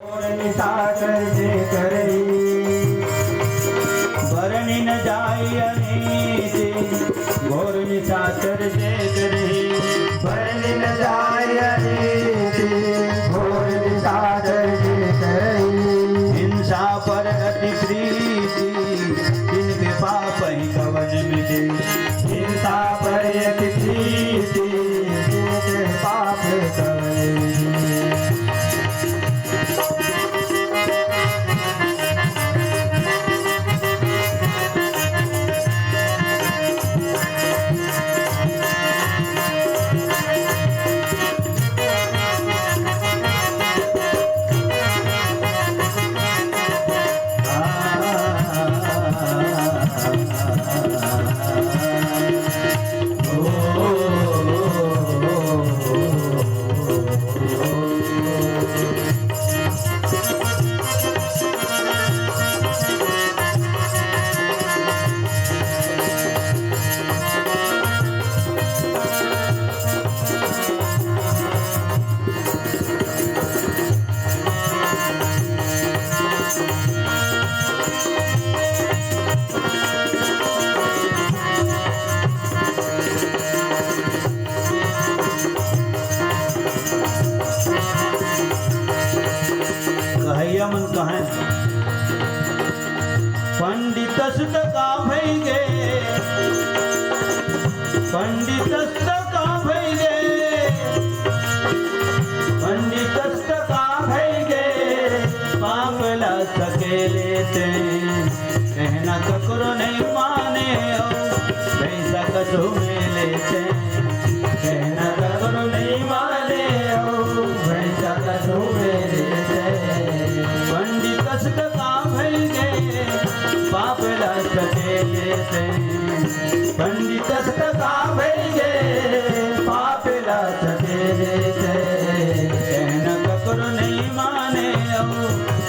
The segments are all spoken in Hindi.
सागर जे करई भरणी न जाय अनीति घोर निशाचर जे करई भरणी न जाय अनीति घोर निशाचर जे करई हिंसा पर अति प्रीति जिनके पाप ही कवन मिटे हिंसा पर अति प्रीति जिनके पाप कवन मिटे। मन कहें पंडित का भई गे पंडित का भई गे पंडित का भई गे पाप ला सके लेते कहना ककरो नहीं माने वैसा कसो में लेते कहना ककरो नहीं माने वैसा कसो में लेते पंडित का भई गे पाप ला सके लेते पंडित का भई गे पाप ला सके लेते कहना ककरो नहीं माने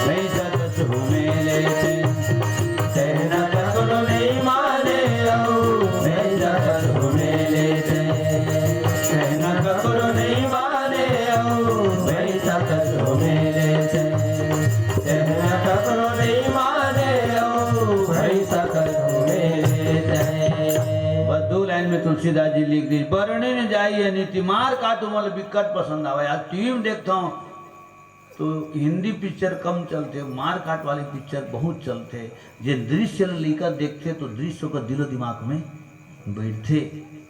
वैसा कसो में लेते कहना ककरो नहीं माने वैसा कसो में लेते कहना ककरो नहीं माने वैसा कसो में लेते कहना ककरो नहीं माने वैसा कसो में लेते। बधु लाइन में तुलसीदास जी लिख दी बरने न जाइए नीति मार का तुम्हारे विकट पसंद आवे। आज टीवी में देखता हूँ तो हिंदी पिक्चर कम चलते मार काट वाली पिक्चर बहुत चलते जे दृश्य लेकर देखते तो दृश्य का दिलो दिमाग में बैठते।